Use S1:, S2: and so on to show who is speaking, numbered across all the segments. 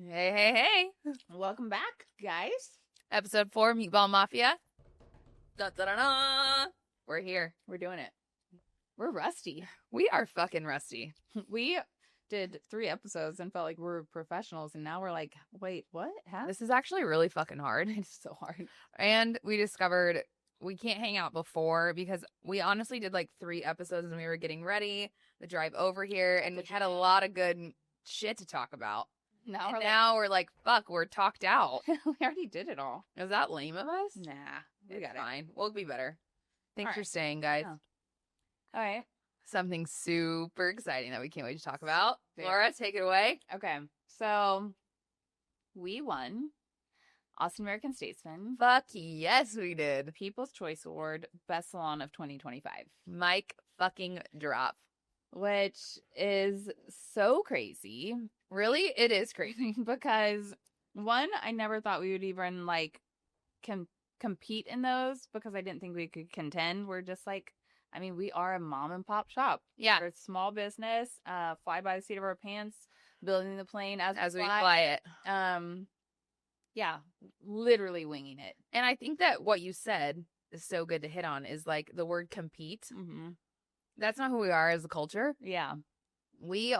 S1: Hey, hey, hey.
S2: Welcome back, guys.
S1: Episode 4, Meatball Mafia. Da, da, da, da. We're here.
S2: We're doing it. We're rusty.
S1: We are fucking rusty.
S2: We did 3 episodes and felt like we were professionals, and now we're like, wait, what? Huh?
S1: This is actually really fucking hard.
S2: It's so hard.
S1: And we discovered we can't hang out before because we honestly did like 3 episodes and we were getting ready, the drive over here, and we had a lot of good shit to talk about. Now we're like, fuck, we're talked out.
S2: We already did it all.
S1: Is that lame of us?
S2: Nah. We got
S1: fine. We'll be better. Thanks
S2: All
S1: for
S2: right.
S1: staying, guys.
S2: Oh. All right.
S1: Something super exciting that we can't wait to talk about.
S2: Very.
S1: Laura, take it away.
S2: Okay. So we won Austin American-Statesman
S1: Fuck yes, we did.
S2: People's Choice Award Best Salon of 2025.
S1: Mic fucking drop.
S2: Which is so crazy.
S1: Really? It is crazy.
S2: Because, one, I never thought we would even, like, compete in those because I didn't think we could contend. We're just, like, I mean, we are a mom and pop shop.
S1: Yeah.
S2: We're a small business, fly by the seat of our pants, building the plane as
S1: we fly it.
S2: Yeah, literally winging it.
S1: And I think that what you said is so good to hit on is, like, the word compete.
S2: Mm-hmm.
S1: That's not who we are as a culture.
S2: Yeah.
S1: We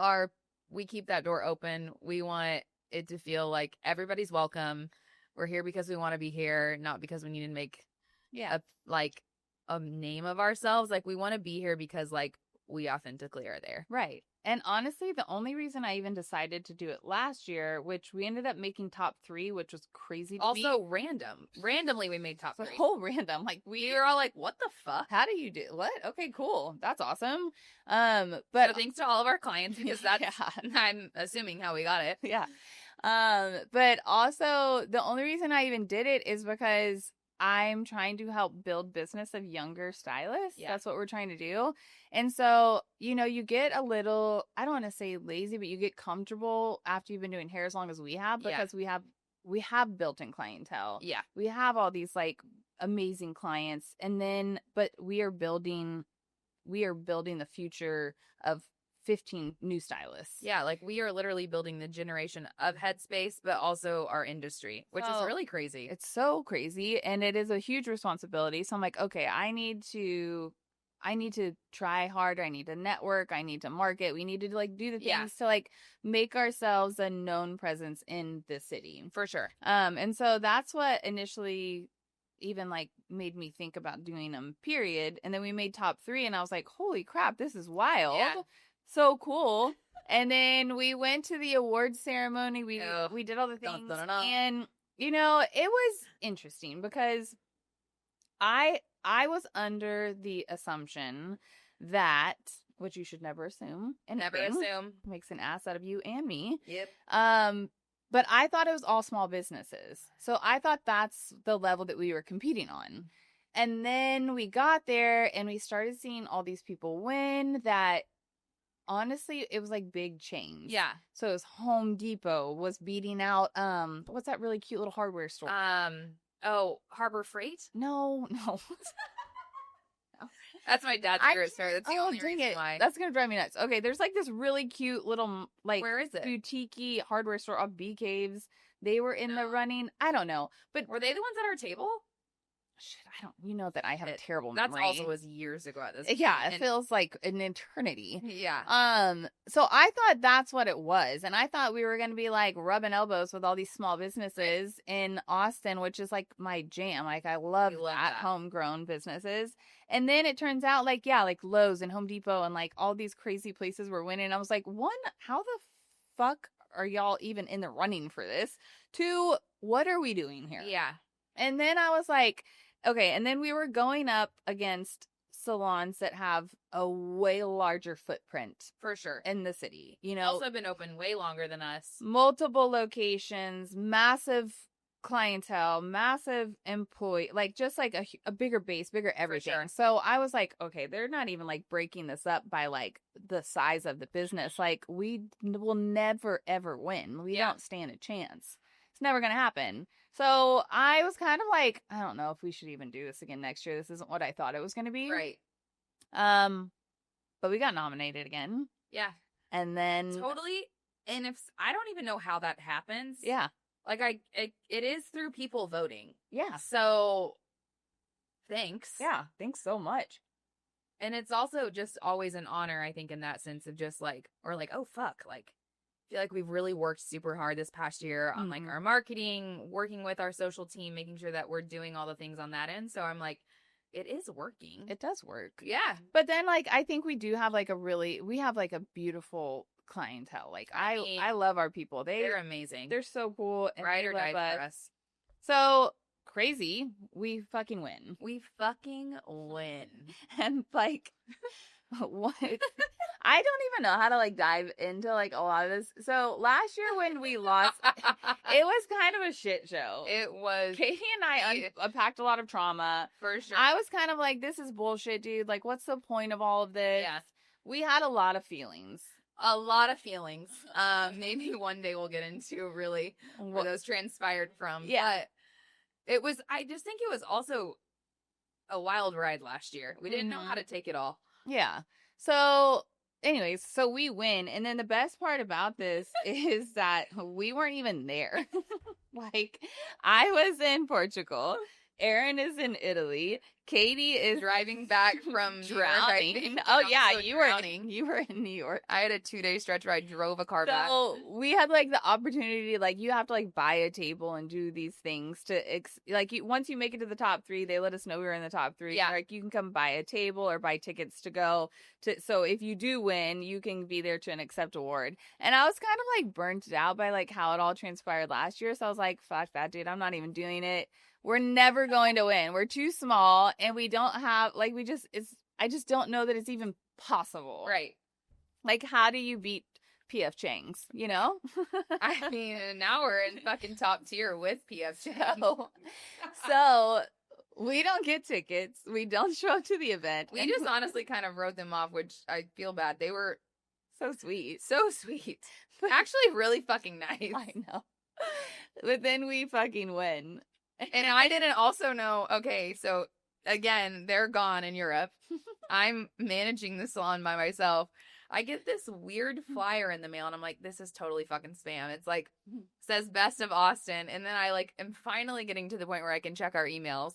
S1: keep that door open. We want it to feel like everybody's welcome. We're here because we want to be here, not because we need to make a name of ourselves. Like, we want to be here because, like, we authentically are there.
S2: Right. And honestly, the only reason I even decided to do it last year, which we ended up making top 3, which was crazy to me.
S1: Also random. Randomly, we made top 3.
S2: The whole random. Like,
S1: we were all like, what the fuck?
S2: How do you do what? Okay, cool. That's awesome. But
S1: so thanks to all of our clients because that's, I'm assuming, how we got it.
S2: Yeah. But also the only reason I even did it is because I'm trying to help build business of younger stylists. Yeah. That's what we're trying to do. And so, you get a little, I don't want to say lazy, but you get comfortable after you've been doing hair as long as we have, because we have built-in clientele.
S1: Yeah.
S2: We have all these like amazing clients, and then, but we are building the future of 15 new stylists.
S1: Yeah, like we are literally building the generation of Headspace, but also our industry, which is really crazy.
S2: It's so crazy, and it is a huge responsibility. So I'm like, okay, I need to try harder. I need to network. I need to market. We need to like do the things to like make ourselves a known presence in the city.
S1: For sure.
S2: And so that's what initially even like made me think about doing them, period. And then we made top 3, and I was like, holy crap, this is wild. Yeah. So cool. And then we went to the awards ceremony. We did all the things. And, it was interesting because I was under the assumption that, which you should never assume.
S1: Never assume.
S2: Makes an ass out of you and me.
S1: Yep.
S2: But I thought it was all small businesses. So I thought that's the level that we were competing on. And then we got there and we started seeing all these people win that, honestly, it was like big chains.
S1: Yeah.
S2: So it was Home Depot was beating out, what's that really cute little hardware store?
S1: Harbor Freight?
S2: No.
S1: That's my dad's favorite store. That's the only reason why.
S2: That's going to drive me nuts. Okay, there's like this really cute little, like,
S1: where is it?
S2: Boutique-y hardware store off Bee Caves. They were in the running. I don't know. But
S1: were they the ones at our table?
S2: Shit, that I have a terrible memory.
S1: That also was years ago at this point.
S2: Yeah, it feels like an eternity.
S1: Yeah.
S2: So I thought that's what it was. And I thought we were going to be like rubbing elbows with all these small businesses in Austin, which is like my jam. Like I love that. Homegrown businesses. And then it turns out like Lowe's and Home Depot and like all these crazy places were winning. I was like, 1, how the fuck are y'all even in the running for this? 2, what are we doing here?
S1: Yeah.
S2: And then I was like, okay, and then we were going up against salons that have a way larger footprint.
S1: For sure.
S2: In the city.
S1: Also been open way longer than us.
S2: Multiple locations, massive clientele, massive employee, like just like a bigger base, bigger everything. Sure. So I was like, okay, they're not even like breaking this up by like the size of the business. Like we will never, ever win. We don't stand a chance. It's never going to happen. So I was kind of like, I don't know if we should even do this again next year. This isn't what I thought it was going to be.
S1: Right.
S2: But we got nominated again.
S1: Yeah.
S2: And then
S1: totally And I don't even know how that happens.
S2: Yeah.
S1: Like it is through people voting.
S2: Yeah.
S1: So thanks.
S2: Yeah. Thanks so much.
S1: And it's also just always an honor, I think, in that sense of just like, or like, oh fuck, like I feel like we've really worked super hard this past year on like our marketing, working with our social team, making sure that we're doing all the things on that end. So I'm like, it is working.
S2: It does work.
S1: Yeah.
S2: But then like I think we do have like we have like a beautiful clientele. Like I love our people. They're amazing. They're so cool. And
S1: ride or die for us.
S2: So crazy. We fucking win.
S1: We fucking win.
S2: And like what I don't even know how to like dive into like a lot of this. So last year when we lost, it was kind of a shit show.
S1: It was.
S2: Katie and I unpacked a lot of trauma.
S1: For sure.
S2: I was kind of like, this is bullshit, dude. Like, what's the point of all of this?
S1: Yeah.
S2: We had a lot of feelings.
S1: A lot of feelings. Maybe one day we'll get into really where those transpired from.
S2: Yeah.
S1: But it was, I just think it was also a wild ride last year. We didn't know how to take it all.
S2: Yeah. So anyways, so we win. And then the best part about this is that we weren't even there. Like, I was in Portugal. Aaron is in Italy. Katie is
S1: driving back from
S2: drowning. Oh yeah, you were in New York.
S1: I had a 2-day stretch where I drove a car back.
S2: So we had like the opportunity, like you have to like buy a table and do these things to once you make it to the top 3, they let us know we were in the top 3.
S1: Yeah,
S2: like you can come buy a table or buy tickets to go to. So if you do win, you can be there to an accept award. And I was kind of like burnt out by like how it all transpired last year. So I was like, fuck that, dude. I'm not even doing it. We're never going to win. We're too small and we don't have like I just don't know that it's even possible.
S1: Right.
S2: Like how do you beat PF Chang's, you know?
S1: I mean, now we're in fucking top tier with PF Chang's.
S2: So we don't get tickets. We don't show up to the event.
S1: We just honestly kind of wrote them off, which I feel bad. They were
S2: so sweet.
S1: So sweet. Actually really fucking nice.
S2: I know. But then we fucking win.
S1: And I didn't also know, okay, so again, they're gone in Europe. I'm managing the salon by myself. I get this weird flyer in the mail and I'm like, this is totally fucking spam. It's like, says best of Austin. And then I like am finally getting to the point where I can check our emails.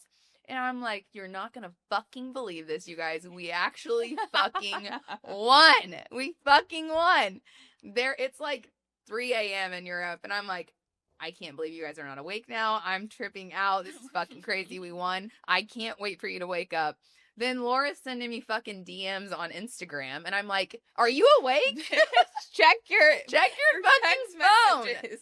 S1: And I'm like, you're not going to fucking believe this, you guys. We actually fucking won. We fucking won. It's like 3 a.m. in Europe. And I'm like, I can't believe you guys are not awake now. I'm tripping out. This is fucking crazy. We won. I can't wait for you to wake up. Then Laura's sending me fucking DMs on Instagram. And I'm like, are you awake?
S2: Check your
S1: fucking phone. Messages.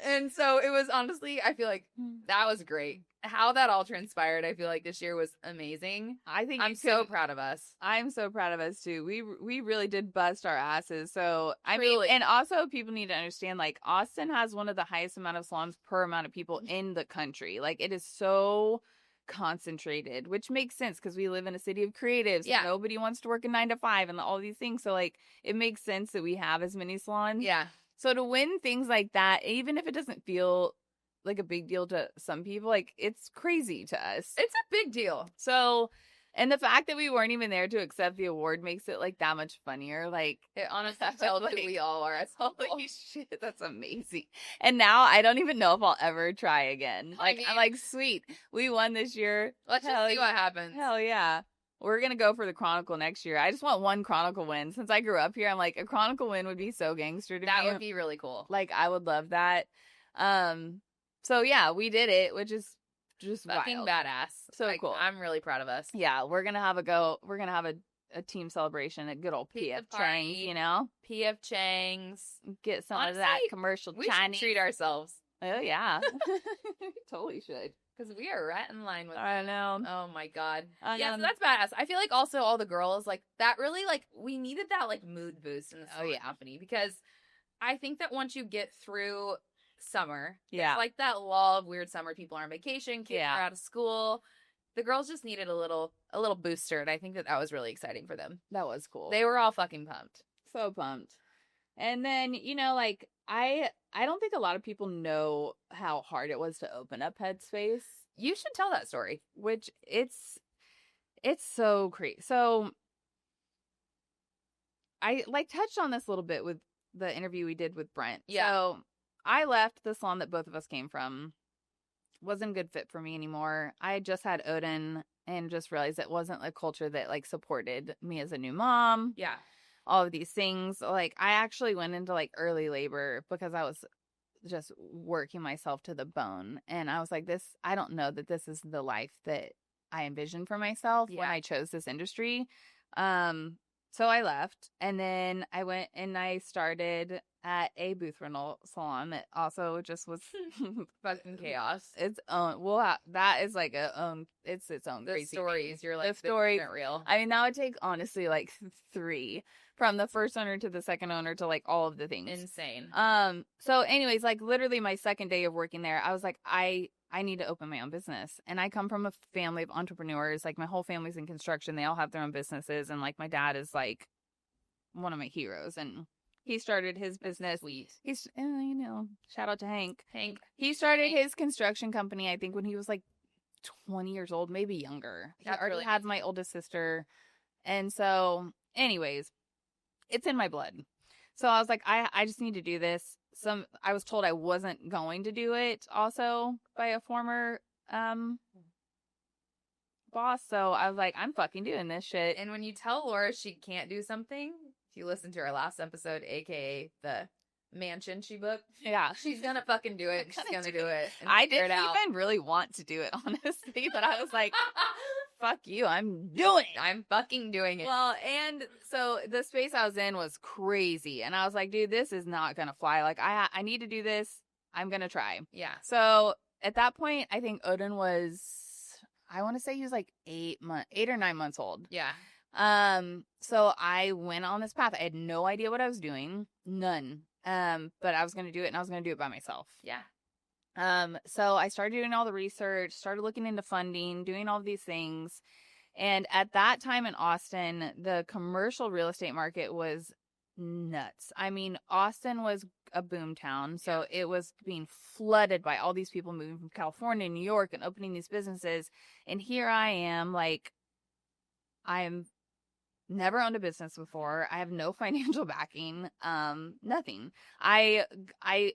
S1: And so it was honestly, I feel like that was great. How that all transpired, I feel like this year was amazing. I'm so proud of us.
S2: I'm so proud of us too. We really did bust our asses. So I mean, and also people need to understand, like Austin has one of the highest amount of salons per amount of people in the country. Like it is so concentrated, which makes sense because we live in a city of creatives. Yeah. Nobody wants to work a 9 to 5 and all these things. So like it makes sense that we have as many salons.
S1: Yeah.
S2: So to win things like that, even if it doesn't feel like a big deal to some people, like it's crazy to us.
S1: It's a big deal.
S2: So, and the fact that we weren't even there to accept the award makes it like that much funnier. Like
S1: it honestly felt like we all are.
S2: Holy shit, that's amazing. And now I don't even know if I'll ever try again. Like I'm like, sweet, we won this year.
S1: Let's just see what happens.
S2: Hell yeah. We're going to go for the Chronicle next year. I just want one Chronicle win. Since I grew up here, I'm like, a Chronicle win would be so gangster to me.
S1: That would be really cool.
S2: Like, I would love that. So, yeah, we did it, which is just
S1: fucking
S2: wild.
S1: badass.
S2: So
S1: like,
S2: cool.
S1: I'm really proud of us.
S2: Yeah, we're going to have We're going to have a team celebration at good old PF Chang's, you know?
S1: PF Chang's.
S2: Get some of that commercial
S1: we
S2: Chinese.
S1: Should treat ourselves.
S2: Oh, yeah. Totally should.
S1: Because we are right in line with
S2: I know.
S1: Oh, my God. Yeah, so that's badass. I feel like also all the girls, like, that really, like, we needed that, like, mood boost in the company. Because I think that once you get through summer, it's like that lull of weird summer. People are on vacation, kids are out of school. The girls just needed a little booster. And I think that was really exciting for them.
S2: That was cool.
S1: They were all fucking pumped.
S2: So pumped. And then, you know, like, I don't think a lot of people know how hard it was to open up Headspace.
S1: You should tell that story.
S2: Which it's so crazy. So I like touched on this a little bit with the interview we did with Brent.
S1: Yeah.
S2: So I left the salon that both of us came from. Wasn't a good fit for me anymore. I had just had Odin and just realized it wasn't a culture that like supported me as a new mom.
S1: Yeah.
S2: All of these things. Like I actually went into like early labor because I was just working myself to the bone. And I was like, I don't know that this is the life that I envisioned for myself when I chose this industry. So I left, and then I went and I started at a booth rental salon that also just was
S1: fucking chaos.
S2: Its own. Well, that is like it's its own
S1: the
S2: crazy
S1: stories.
S2: Thing.
S1: You're like,
S2: the story
S1: isn't real.
S2: I mean, that would take honestly like 3 from the first owner to the second owner to like all of the things.
S1: Insane.
S2: So anyways, like literally my second day of working there, I was like, I need to open my own business. And I come from a family of entrepreneurs. Like my whole family's in construction. They all have their own businesses. And like my dad is like one of my heroes. And he started his business.
S1: Sweet.
S2: He's, you know, shout out to Hank.
S1: Hank.
S2: He started his construction company, I think, when he was like 20 years old, maybe younger. He already had my oldest sister. And so, anyways, it's in my blood. So I was like, I just need to do this. I was told I wasn't going to do it also by a former boss. So I was like, I'm fucking doing this shit.
S1: And when you tell Laura she can't do something, if you listen to our last episode, aka the mansion she booked,
S2: yeah,
S1: she's gonna fucking do it. She's gonna do it.
S2: I didn't even really want to do it, honestly, but I was like, fuck you, I'm doing it.
S1: I'm fucking doing it.
S2: Well, and so the space I was in was crazy. And I was like, dude, this is not going to fly. Like, I need to do this. I'm going to try.
S1: Yeah.
S2: So at that point, I think Odin was, I want to say he was like 8 or 9 months old.
S1: Yeah.
S2: So I went on this path. I had no idea what I was doing. None. But I was going to do it, and I was going to do it by myself.
S1: Yeah.
S2: So I started doing all the research, started looking into funding, doing all of these things. And at that time in Austin, the commercial real estate market was nuts. I mean, Austin was a boom town. So it was being flooded by all these people moving from California, New York, and opening these businesses. And here I am, like, I'm never owned a business before. I have no financial backing, nothing. I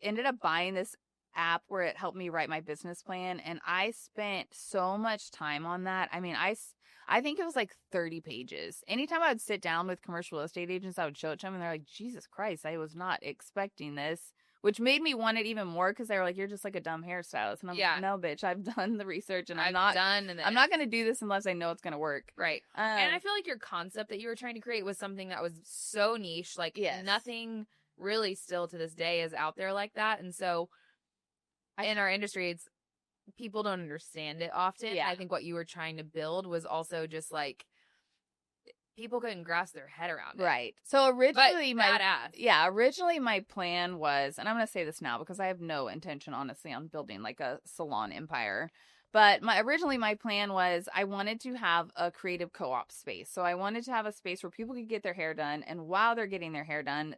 S2: ended up buying this app where it helped me write my business plan, and I spent so much time on that. I mean, I think it was like 30 pages. Anytime I would sit down with commercial real estate agents, I would show it to them, and they're like, Jesus Christ, I was not expecting this, which made me want it even more, because they were like, you're just like a dumb hairstylist. And I'm like, no, bitch, I've done the research, and I'm not going to do this unless I know it's going to work.
S1: Right. And I feel like your concept that you were trying to create was something that was so niche. Like, nothing really still to this day is out there like that. And so in our industry, it's people don't understand it often. Yeah. I think what you were trying to build was also just like people couldn't grasp their head around it.
S2: Right. So originally
S1: originally
S2: my plan was, and I'm going to say this now because I have no intention, honestly, on building like a salon empire. But originally my plan was I wanted to have a creative co-op space. So I wanted to have a space where people could get their hair done, and while they're getting their hair done,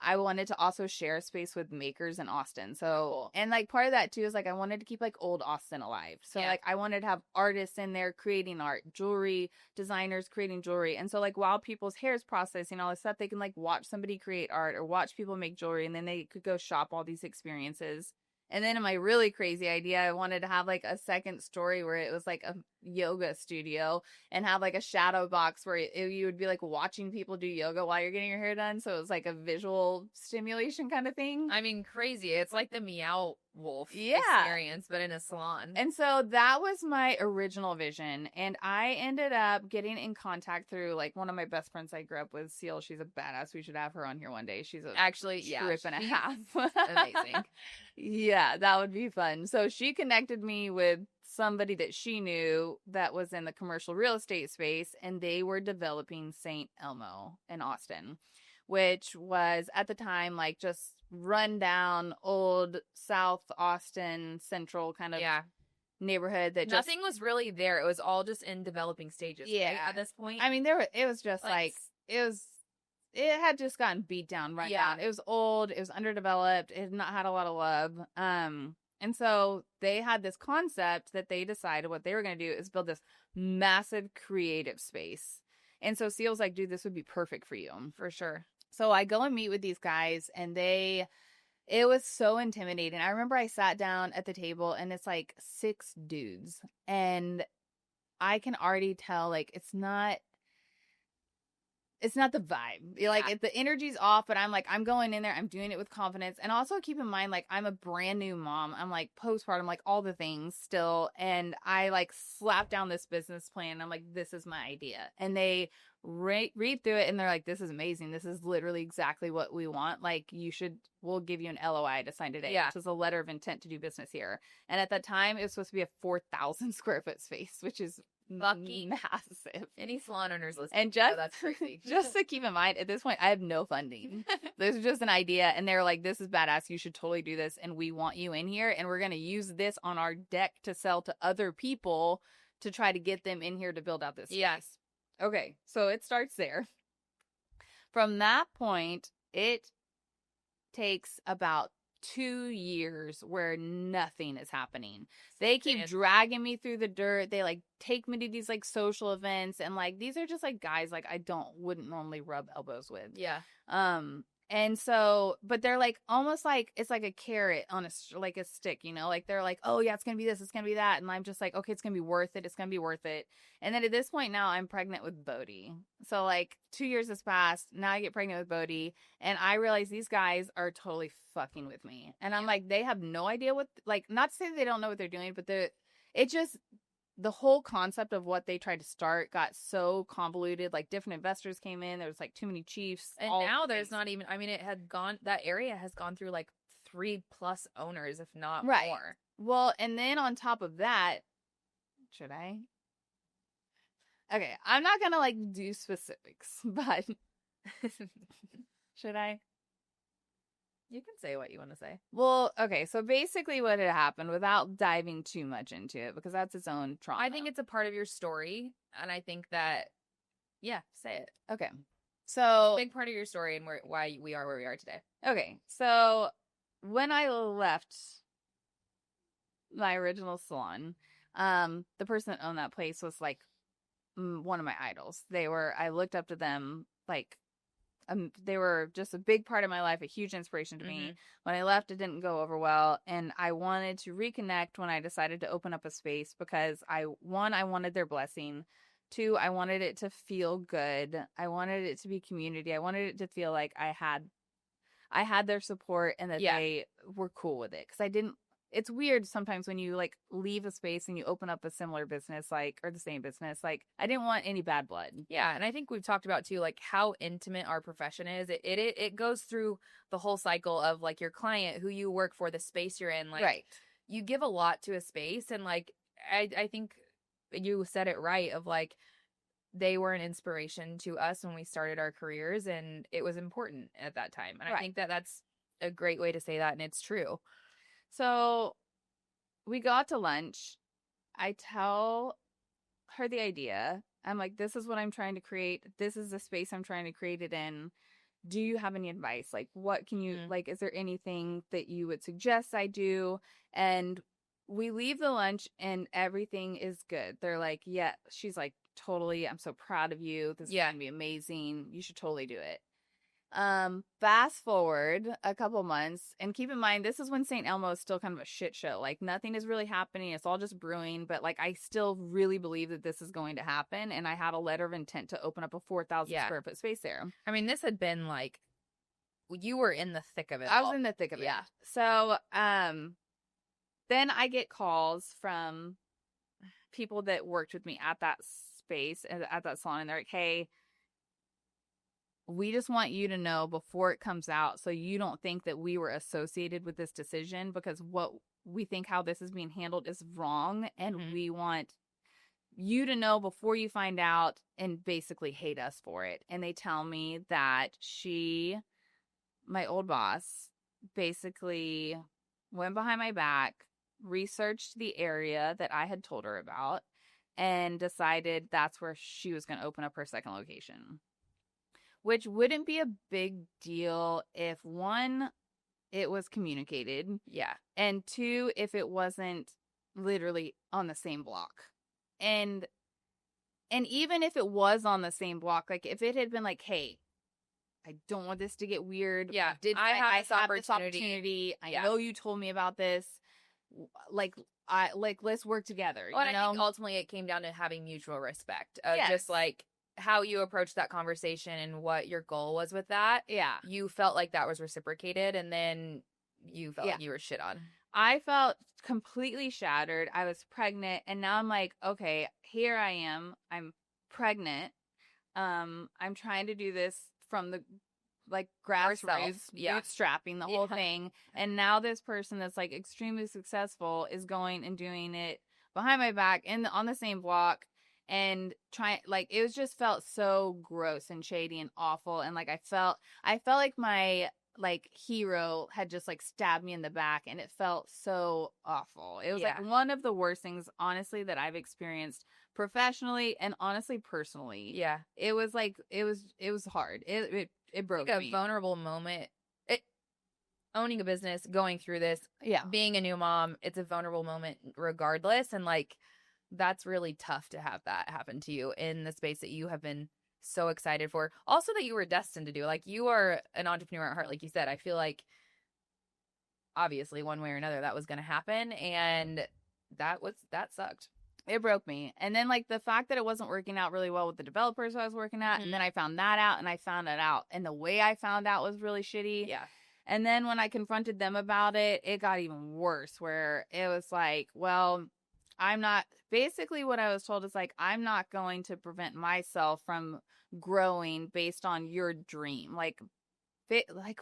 S2: I wanted to also share a space with makers in Austin. So, and like part of that too is like I wanted to keep like old Austin alive. So like I wanted to have artists in there creating art, jewelry, designers creating jewelry. And so like while people's hair is processing all this stuff, they can like watch somebody create art or watch people make jewelry, and then they could go shop all these experiences. And then in my really crazy idea, I wanted to have like a second story where it was like a yoga studio and have like a shadow box where you would be like watching people do yoga while you're getting your hair done. So it was like a visual stimulation kind of thing.
S1: I mean, crazy. It's like the Meow Wolf experience, but in a salon.
S2: And so that was my original vision. And I ended up getting in contact through like one of my best friends I grew up with, Seal. She's a badass. We should have her on here one day. She's
S1: actually
S2: trip and a half.
S1: Amazing.
S2: Yeah, that would be fun. So she connected me with somebody that she knew that was in the commercial real estate space, and they were developing St. Elmo in Austin, which was at the time like just run down old South Austin Central kind of neighborhood that
S1: nothing was really there. It was all just in developing stages.
S2: Yeah,
S1: right, at this point.
S2: I mean, it was just like it had just gotten beat down right down. It was old. It was underdeveloped. It had not had a lot of love. And so they had this concept that they decided what they were going to do is build this massive creative space. And so Seal was like, dude, this would be perfect for you.
S1: For sure.
S2: So I go and meet with these guys, and it was so intimidating. I remember I sat down at the table, and it's like 6 dudes, and I can already tell, like, it's not the vibe. Like, the energy's off, but I'm like, I'm going in there, I'm doing it with confidence. And also keep in mind, like, I'm a brand new mom. I'm like postpartum, like all the things still. And I like slapped down this business plan. I'm like, this is my idea. And they read through it, and they're like, this is amazing. This is literally exactly what we want. Like, we'll give you an LOI to sign today. This is a letter of intent to do business here. And at that time, it was supposed to be a 4,000 square foot space, which is fucking massive.
S1: Any salon owners listening?
S2: And that's crazy. Just to keep in mind, at this point, I have no funding. This is just an idea, and they're like, "This is badass. You should totally do this, and we want you in here, and we're gonna use this on our deck to sell to other people to try to get them in here to build out this space."
S1: Yes.
S2: Okay, so it starts there. From that point, it takes about 2 years where nothing is happening. They keep dragging me through the dirt. They like take me to these like social events, and like these are just like guys like I wouldn't normally rub elbows with.
S1: Yeah.
S2: And so, but they're like almost like it's like a carrot on a stick, you know, like they're like, oh yeah, it's gonna be this, it's gonna be that, and I'm just like, okay, it's gonna be worth it, it's gonna be worth it. And then at this point now, I'm pregnant with Bodhi. So like 2 years has passed. Now I get pregnant with Bodhi, and I realize these guys are totally fucking with me, and I'm like, they have no idea what, like, not to say that they don't know what they're doing, but the whole concept of what they tried to start got so convoluted. Like different investors came in. There was like too many chiefs.
S1: And now there's not even, I mean, that area has gone through like 3+ owners, if not more.
S2: Well, and then on top of that, should I? Okay, I'm not going to like do specifics, but should I?
S1: You can say what you want to say.
S2: Well, okay, so basically what had happened, without diving too much into it, because that's its own trauma.
S1: I think it's a part of your story, and I think that, yeah, say it.
S2: Okay. So,
S1: big part of your story and why we are where we are today.
S2: Okay, so when I left my original salon, the person that owned that place was like one of my idols. I looked up to them, like, they were just a big part of my life, a huge inspiration to me. When I left, it didn't go over well, and I wanted to reconnect when I decided to open up a space because I wanted their blessing. 2, I wanted it to feel good. I wanted it to be community. I wanted it to feel like I had their support, and that they were cool with it. Because it's weird sometimes when you like leave a space and you open up a similar business, like, or the same business. Like, I didn't want any bad blood.
S1: Yeah, and I think we've talked about too, like how intimate our profession is. It goes through the whole cycle of like your client, who you work for, the space you're in. Like, you give a lot to a space, and like I think you said it right. Of like, they were an inspiration to us when we started our careers, and it was important at that time. And I think that that's a great way to say that, and it's true.
S2: So we go out to lunch. I tell her the idea. I'm like, this is what I'm trying to create. This is the space I'm trying to create it in. Do you have any advice? Like, what can you, like, is there anything that you would suggest I do? And we leave the lunch and everything is good. They're like, yeah. She's like, totally. I'm so proud of you. This is going to be amazing. You should totally do it. Fast forward a couple months, and keep in mind, this is when St. Elmo is still kind of a shit show. Like, nothing is really happening. It's all just brewing, but like, I still really believe that this is going to happen. And I had a letter of intent to open up a 4,000 square foot space there.
S1: I mean, this had been like, you were in the thick of it.
S2: I was in the thick of it. Yeah. So, then I get calls from people that worked with me at that space, at that salon, and they're like, hey, we just want you to know before it comes out, so you don't think that we were associated with this decision, because what we think how this is being handled is wrong. And we want you to know before you find out and basically hate us for it. And they tell me that my old boss, basically went behind my back, researched the area that I had told her about, and decided that's where she was going to open up her second location. Which wouldn't be a big deal if, 1, it was communicated.
S1: Yeah.
S2: And 2, if it wasn't literally on the same block. And even if it was on the same block, like if it had been like, hey, I don't want this to get weird.
S1: Yeah.
S2: I have this opportunity. I know you told me about this. Like, let's work together.
S1: Well, I think ultimately it came down to having mutual respect of just like how you approached that conversation and what your goal was with that.
S2: Yeah.
S1: You felt like that was reciprocated, and then you felt like you were shit on.
S2: I felt completely shattered. I was pregnant, and now I'm like, okay, here I am. I'm pregnant. I'm trying to do this from the like grassroots, bootstrapping the whole thing. And now this person that's like extremely successful is going and doing it behind my back on the same block, and trying, like, it was just felt so gross and shady and awful. And like, I felt like my like hero had just like stabbed me in the back, and it felt so awful. It was like one of the worst things, honestly, that I've experienced professionally and honestly personally.
S1: Yeah.
S2: It was like, it was hard. It broke
S1: like
S2: me.
S1: A vulnerable moment. Owning a business, going through this, being a new mom, it's a vulnerable moment regardless. And like, that's really tough to have that happen to you in the space that you have been so excited for. Also that you were destined to do. Like, you are an entrepreneur at heart, like you said. I feel like obviously one way or another that was going to happen, and that sucked.
S2: It broke me. And then like the fact that it wasn't working out really well with the developers I was working at, and then I found that out, and I found it out, and the way I found out was really shitty.
S1: Yeah.
S2: And then when I confronted them about it, it got even worse, where it was like, well, basically what I was told is like, I'm not going to prevent myself from growing based on your dream. Like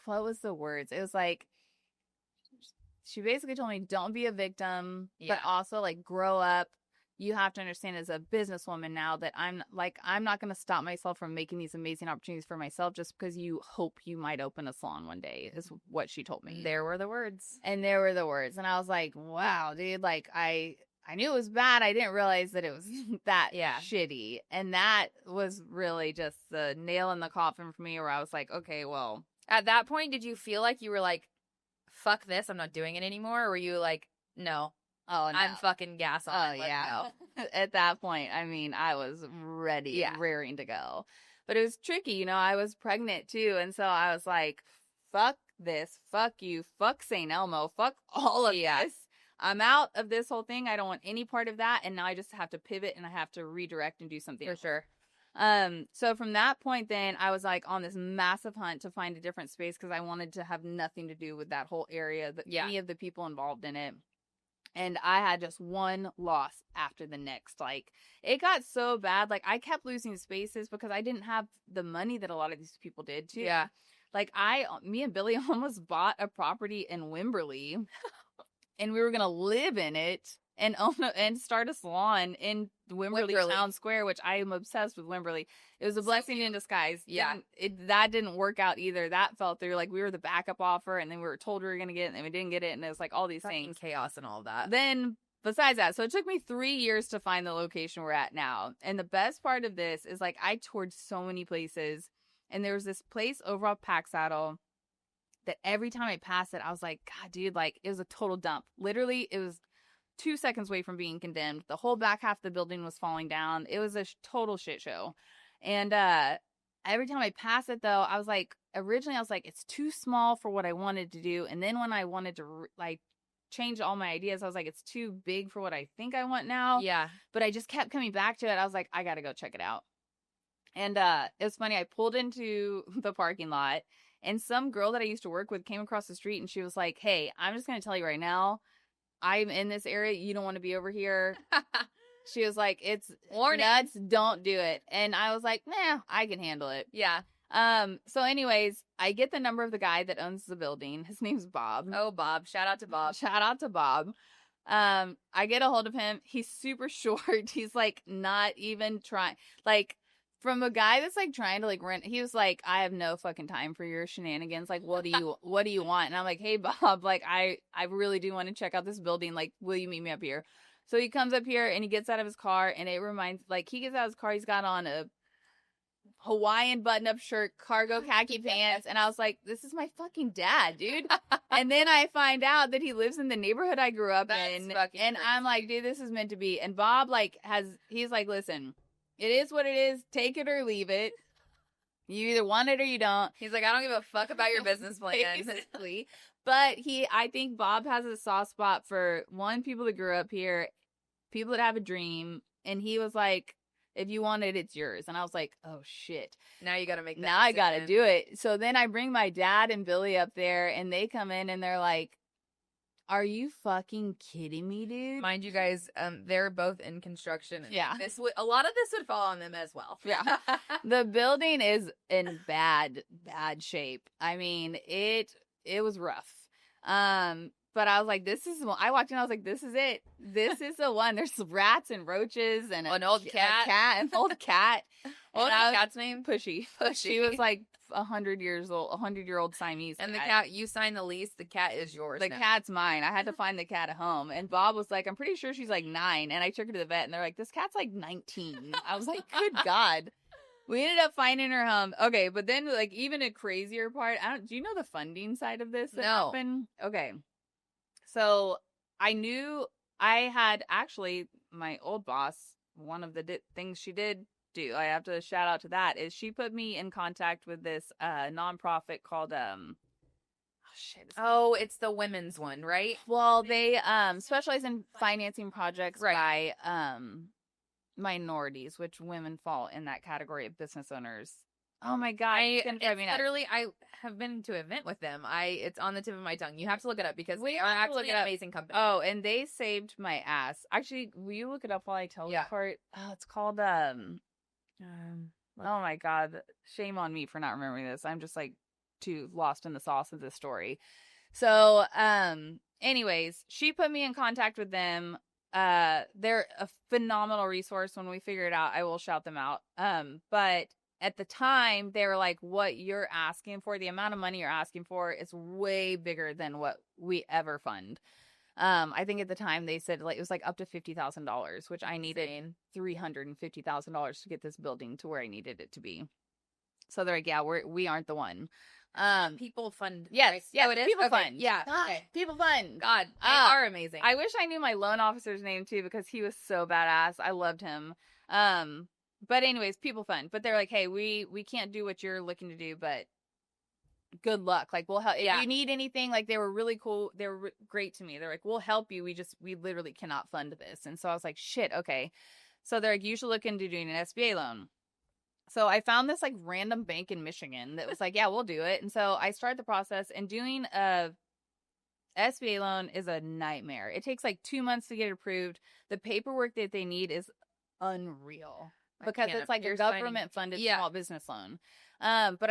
S2: what was the words? It was like, she basically told me, don't be a victim, but also like grow up. You have to understand as a businesswoman now that I'm not going to stop myself from making these amazing opportunities for myself just because you hope you might open a salon one day, is what she told me.
S1: There were the words.
S2: And I was like, wow, dude, like I knew it was bad. I didn't realize that it was that shitty. And that was really just the nail in the coffin for me, where I was like, okay, well.
S1: At that point, did you feel like you were like, fuck this, I'm not doing it anymore? Or were you like, no.
S2: Oh, no.
S1: I'm fucking gas on.
S2: Oh, yeah. At that point, I mean, I was ready, raring to go. But it was tricky, I was pregnant too. And so I was like, fuck this, fuck you, fuck St. Elmo, fuck all of this. I'm out of this whole thing. I don't want any part of that. And now I just have to pivot, and I have to redirect and do something else.
S1: For
S2: sure. So from that point, then I was like on this massive hunt to find a different space, because I wanted to have nothing to do with that whole area, any of the people involved in it. And I had just one loss after the next. Like, it got so bad. Like, I kept losing spaces because I didn't have the money that a lot of these people did, too.
S1: Yeah.
S2: Like, me and Billy almost bought a property in Wimberley, and we were going to live in it and start a salon in Wimberley Town Square, which I am obsessed with Wimberley. It was a blessing in disguise.
S1: Yeah.
S2: That didn't work out either. That fell through. Like, we were the backup offer, and then we were told we were going to get it, and then we didn't get it, and it was like all these things.
S1: Chaos and all that.
S2: Then, besides that, so it took me 3 years to find the location we're at now. And the best part of this is, like, I toured so many places, and there was this place over off Pack Saddle that every time I passed it, I was like, God, dude, like, it was a total dump. Literally, it was 2 seconds away from being condemned. The whole back half of the building was falling down. It was a total shit show. And every time I pass it, though, I was like, originally I was like, it's too small for what I wanted to do. And then when I wanted to change all my ideas, I was like, it's too big for what I think I want now.
S1: Yeah.
S2: But I just kept coming back to it. I was like, I got to go check it out. And it was funny. I pulled into the parking lot, and some girl that I used to work with came across the street, and she was like, hey, I'm just going to tell you right now, I'm in this area. You don't want to be over here. She was like, it's nuts. Don't do it. And I was like, nah, I can handle it.
S1: Yeah.
S2: So anyways, I get the number of the guy that owns the building. His name's Bob.
S1: Oh, Bob. Shout out to Bob.
S2: Shout out to Bob. I get a hold of him. He's super short. He's like not even trying, like, from a guy that's like trying to like rent. He was like, I have no fucking time for your shenanigans. Like, what do you want? And I'm like, hey, Bob, like, I really do want to check out this building. Like, will you meet me up here? So he comes up here, and he gets out of his car, and it reminds, like, he gets out of his car, he's got on a Hawaiian button-up shirt, cargo khaki pants, and I was like, this is my fucking dad, dude. And then I find out that he lives in the neighborhood I grew up in, and I'm like, dude, this is meant to be. And Bob, like, he's like, listen, it is what it is, take it or leave it. You either want it or you don't.
S1: He's like, I don't give a fuck about your business plan.
S2: Basically. But I think Bob has a soft spot for, one, people that grew up here, people that have a dream. And he was like, if you want it, it's yours. And I was like, oh, shit.
S1: Now you got to make that
S2: Now
S1: decision.
S2: I got to do it. So then I bring my dad and Billy up there, and they come in, and they're like, are you fucking kidding me, dude?
S1: Mind you guys, they're both in construction. And
S2: yeah.
S1: A lot of this would fall on them as well.
S2: Yeah. The building is in bad shape. I mean, it was rough. But I was like, I walked in, I was like, this is it. This is the one. There's rats and roaches and
S1: an old cat.
S2: An old cat.
S1: What was the cat's name?
S2: Pushy. She was like 100 years old, 100-year-old Siamese
S1: and
S2: cat.
S1: The cat, you signed the lease, the cat is yours
S2: The
S1: now.
S2: Cat's mine. I had to find the cat at home. And Bob was like, I'm pretty sure she's like 9. And I took her to the vet, and they're like, this cat's like 19. I was like, good God. We ended up finding her home. Okay, but then like even a crazier part, do you know the funding side of this that happened? Okay. So I knew I had actually, my old boss, one of the things she did do, I have to shout out to that, is she put me in contact with this nonprofit called
S1: it's the women's one, right?
S2: Well, they specialize in financing projects by minorities, which women fall in that category of business owners. Oh my God.
S1: I have been to an event with them. It's on the tip of my tongue. You have to look it up because they are actually an amazing company.
S2: Oh, and they saved my ass. Actually, will you look it up while I tell the part? Oh, it's called oh my God. Shame on me for not remembering this. I'm just like too lost in the sauce of this story. So, anyways, she put me in contact with them. They're a phenomenal resource. When we figure it out, I will shout them out. But at the time, they were like, what you're asking for, the amount of money you're asking for is way bigger than what we ever fund. I think at the time they said like it was like up to $50,000, which I needed $350,000 to get this building to where I needed it to be. So they're like, yeah, we aren't the one.
S1: People fund.
S2: Yes,
S1: right?
S2: yeah, it is. People fund.
S1: Yeah.
S2: God, people fund.
S1: God, they are amazing.
S2: I wish I knew my loan officer's name too, because he was so badass. I loved him. But anyways, people fund. But they're like, hey, we can't do what you're looking to do, but good luck. Like, we'll help. If you need anything, like, they were really cool. They were great to me. They're like, we'll help you. We literally cannot fund this. And so I was like, shit, okay. So they're like, you should look into doing an SBA loan. So I found this like random bank in Michigan that was like, yeah, we'll do it. And so I started the process, and doing a SBA loan is a nightmare. It takes like 2 months to get approved. The paperwork that they need is unreal because it's like a government funded small business loan. But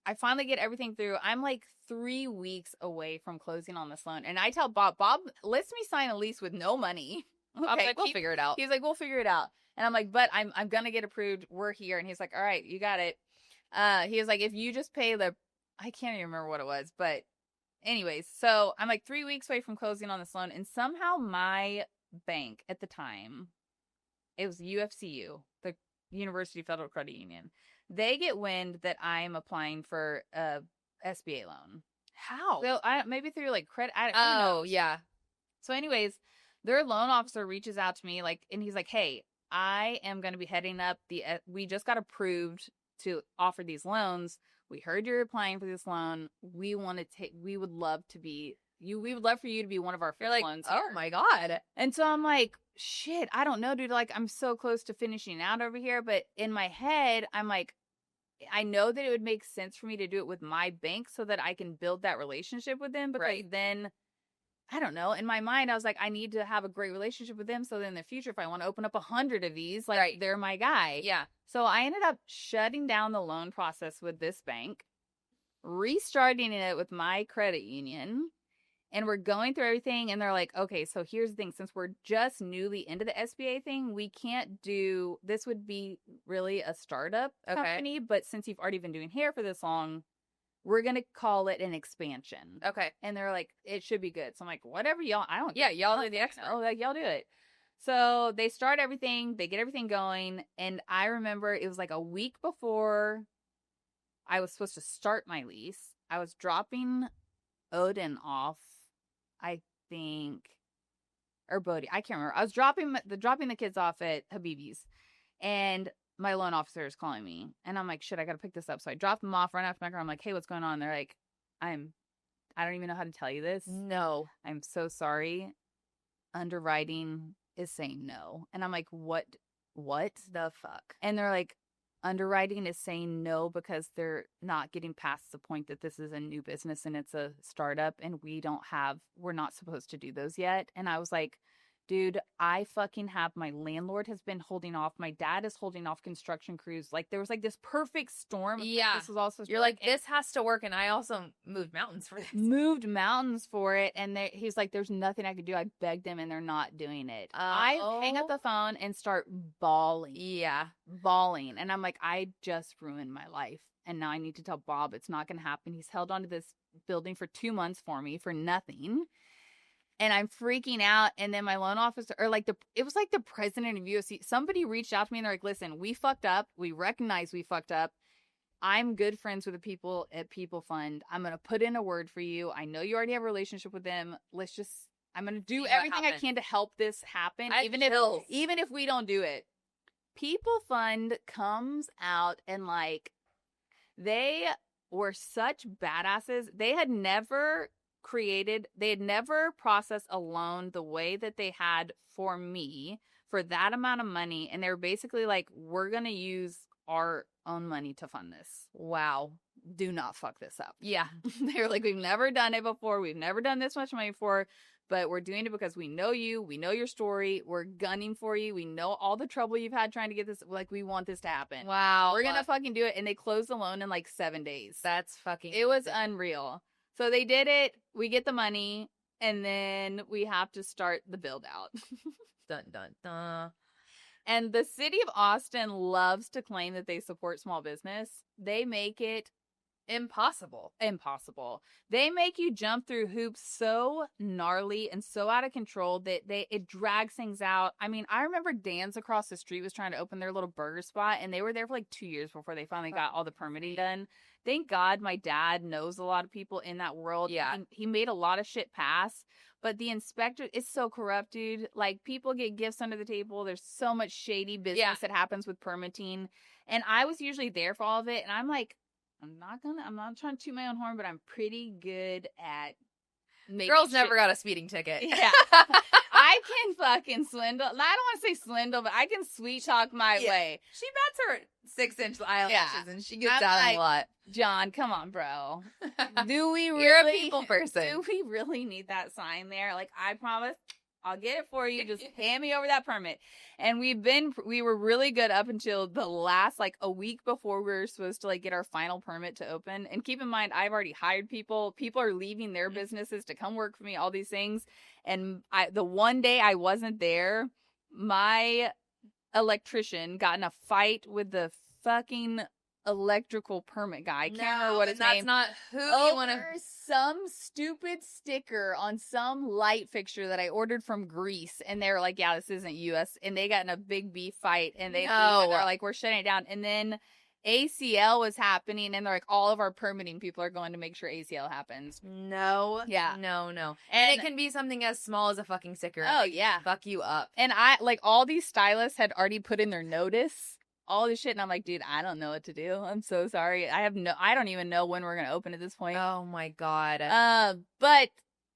S2: I finally get everything through. I'm like 3 weeks away from closing on this loan. And I tell Bob lets me sign a lease with no money.
S1: Okay, I'm like, we'll figure it out.
S2: He's like, we'll figure it out. And I'm like, but I'm going to get approved. We're here. And he's like, all right, you got it. He was like, if you just pay I can't even remember what it was, but anyways, so I'm like 3 weeks away from closing on this loan. And somehow my bank at the time, it was UFCU, the University Federal Credit Union. They get wind that I'm applying for a SBA loan.
S1: How?
S2: So maybe through like credit.
S1: Yeah.
S2: So anyways, their loan officer reaches out to me and he's like, hey, I am going to be heading up we just got approved to offer these loans. We heard you're applying for this loan. We would love for you to be one of our first loans.
S1: Oh my God.
S2: And so I'm like, shit, I don't know, dude. Like, I'm so close to finishing out over here. But in my head, I'm like, I know that it would make sense for me to do it with my bank so that I can build that relationship with them. Because then, I don't know. In my mind, I was like, I need to have a great relationship with them so that in the future, if I want to open up 100 of these, they're my guy.
S1: Yeah.
S2: So I ended up shutting down the loan process with this bank, restarting it with my credit union, and we're going through everything. And they're like, okay, so here's the thing. Since we're just newly into the SBA thing, we can't do, this would be really a startup company. But since you've already been doing hair for this long, we're going to call it an expansion.
S1: Okay.
S2: And they're like, it should be good. So I'm like, whatever, y'all.
S1: Y'all are the expert.
S2: Oh, like, y'all do it. So they start everything. They get everything going. And I remember it was like a week before I was supposed to start my lease. I was dropping Odin off, I think, or Bodie. I can't remember. I was dropping the kids off at Habibi's. And my loan officer is calling me. And I'm like, shit, I got to pick this up. So I drop them off, run after my car. I'm like, hey, what's going on? They're like, I don't even know how to tell you this.
S1: No.
S2: I'm so sorry. Underwriting is saying no. And I'm like, what
S1: the fuck?
S2: And they're like, underwriting is saying no because they're not getting past the point that this is a new business and it's a startup and we're not supposed to do those yet. And I was like, dude, I fucking have, my landlord has been holding off. My dad is holding off construction crews. Like, there was like this perfect storm.
S1: Yeah.
S2: This was also,
S1: you're like, this has to work. And I also moved mountains for this.
S2: And he's like, there's nothing I could do. I begged them and they're not doing it. I hang up the phone and start bawling.
S1: Yeah.
S2: Bawling. And I'm like, I just ruined my life. And now I need to tell Bob it's not going to happen. He's held onto this building for 2 months for me for nothing. And I'm freaking out. And then my loan officer, it was like the president of UFC. Somebody reached out to me and they're like, listen, we fucked up. We recognize we fucked up. I'm good friends with the people at People Fund. I'm going to put in a word for you. I know you already have a relationship with them. I'm going to do everything I can to help this happen. Even if we don't do it. People Fund comes out and like, they were such badasses. They had never processed a loan the way that they had for me for that amount of money. And they were basically like, we're going to use our own money to fund this.
S1: Wow.
S2: Do not fuck this up.
S1: Yeah.
S2: They were like, we've never done it before. We've never done this much money before, but we're doing it because we know you. We know your story. We're gunning for you. We know all the trouble you've had trying to get this. Like, we want this to happen.
S1: Wow.
S2: We're going to fucking do it. And they closed the loan in like 7 days.
S1: That's fucking.
S2: It was unreal. So they did it. We get the money, and then we have to start the build out.
S1: Dun, dun, dun.
S2: And the city of Austin loves to claim that they support small business. They make it
S1: impossible.
S2: They make you jump through hoops so gnarly and so out of control that it drags things out. I mean, I remember Dan's across the street was trying to open their little burger spot, and they were there for like 2 years before they finally got all the permitting done. Thank God my dad knows a lot of people in that world.
S1: Yeah.
S2: He made a lot of shit pass. But the inspector, it's so corrupt, dude. Like, people get gifts under the table. There's so much shady business that happens with permitting. And I was usually there for all of it. And I'm like, I'm not trying to toot my own horn, but I'm pretty good at making
S1: Girls never got a speeding ticket.
S2: Yeah. I can fucking swindle. I don't want to say swindle, but I can sweet talk my way.
S1: She bats her 6-inch eyelashes and she gets
S2: I'm
S1: out
S2: like,
S1: a lot.
S2: John, come on, bro. Do we really?
S1: You're a people person.
S2: Do we really need that sign there? Like, I promise I'll get it for you. Just hand me over that permit. And we were really good up until the last, like, a week before we were supposed to, like, get our final permit to open. And keep in mind, I've already hired people. People are leaving their businesses to come work for me, all these things. And the one day I wasn't there, my electrician got in a fight with the fucking electrical permit guy. I can't remember what his name.
S1: That's not who you want to.
S2: Some stupid sticker on some light fixture that I ordered from Greece, and they were like, "Yeah, this isn't U.S." And they got in a big beef fight, and they're like, "We're shutting it down." And then ACL was happening, and they're like, all of our permitting people are going to make sure ACL happens.
S1: No.
S2: Yeah.
S1: No. And it can be something as small as a fucking sticker.
S2: Oh, yeah.
S1: Fuck you up.
S2: And all these stylists had already put in their notice, all this shit, and I'm like, dude, I don't know what to do. I'm so sorry. I don't even know when we're going to open at this point.
S1: Oh, my God.
S2: But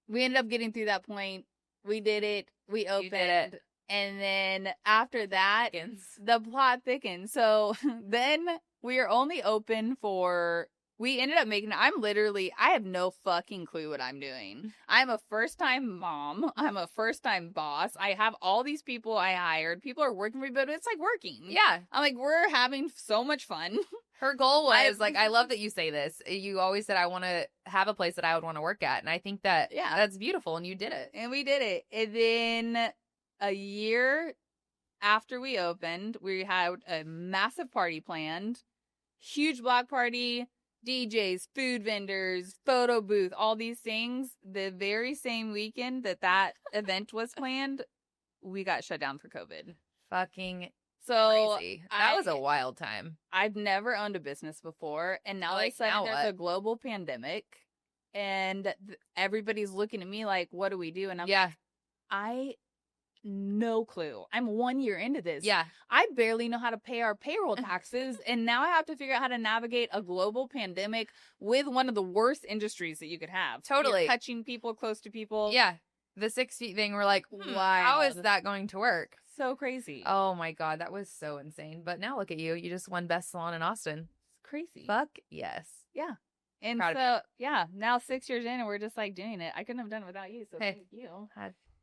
S2: we ended up getting through that point. We did it. We opened.
S1: You did it.
S2: And then after that, the plot thickens. So then we are only open we ended up I have no fucking clue what I'm doing. I'm a first-time mom. I'm a first-time boss. I have all these people I hired. People are working for me, but it's like working.
S1: Yeah.
S2: I'm like, we're having so much fun.
S1: Her goal was, I love that you say this. You always said, I want to have a place that I would want to work at. And I think that, that's beautiful. And you did it.
S2: And we did it. And then a year after we opened, we had a massive party planned. Huge block party, DJs, food vendors, photo booth, all these things. The very same weekend that event was planned, we got shut down for COVID.
S1: Fucking
S2: so
S1: crazy. That was a wild time.
S2: I've never owned a business before, and now all of a sudden there's a global pandemic, and everybody's looking at me like, what do we do? And I'm like, I no clue. I'm 1 year into this.
S1: Yeah.
S2: I barely know how to pay our payroll taxes. And now I have to figure out how to navigate a global pandemic with one of the worst industries that you could have.
S1: Totally.
S2: You're touching people close to people.
S1: Yeah. The 6 feet thing, we're like, how is that going to work?
S2: So crazy.
S1: Oh my God, that was so insane. But now look at you. You just won Best Salon in Austin.
S2: It's crazy.
S1: Fuck yes.
S2: Yeah. And
S1: Proud
S2: so, yeah, now 6 years in and we're just like doing it. I couldn't have done it without you. So
S1: Hey.
S2: thank you.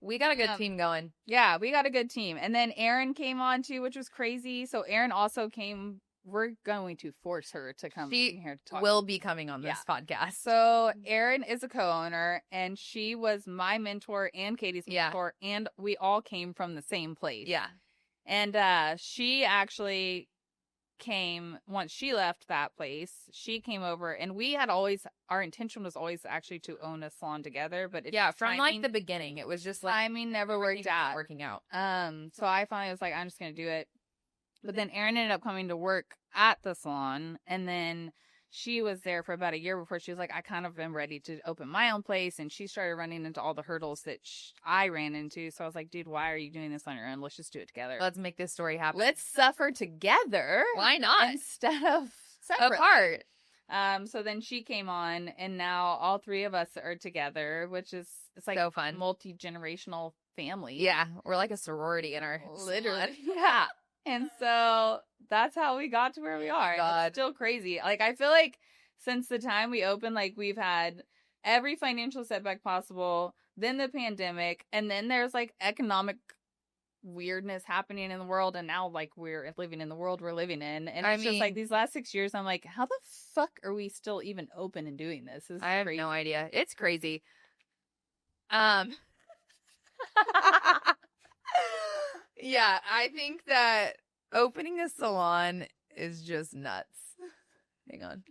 S1: We got a good team going.
S2: Yeah, we got a good team. And then Erin came on too, which was crazy. So Erin also came. We're going to force her to come here to talk.
S1: Will be coming on this podcast.
S2: So Erin is a co-owner, and she was my mentor and Katie's mentor, and we all came from the same place.
S1: Yeah.
S2: And she actually came, once she left that place, she came over, and we had always, our intention was always actually to own a salon together, but
S1: from like the beginning, it was just like
S2: timing never worked out. So I finally was like, I'm just going to do it. But then Erin ended up coming to work at the salon, and then she was there for about a year before she was like, I kind of am ready to open my own place. And she started running into all the hurdles that I ran into. So I was like, dude, why are you doing this on your own? Let's just do it together.
S1: Let's make this story happen.
S2: Let's suffer together.
S1: Why not?
S2: Instead of separate.
S1: Apart.
S2: So then she came on, and now all three of us are together, which is, it's like
S1: so fun.
S2: Multi-generational family.
S1: Yeah. We're like a sorority in our
S2: literally. Yeah. And so that's how we got to where we are.
S1: God.
S2: It's still crazy. Like, I feel like since the time we opened, like, we've had every financial setback possible, then the pandemic, and then there's like economic weirdness happening in the world, and now like we're living in the world we're living in. And it's just like these last 6 years, I'm like, how the fuck are we still even open and doing this?
S1: I have no idea. It's crazy. Yeah, I think that opening a salon is just nuts. Hang on.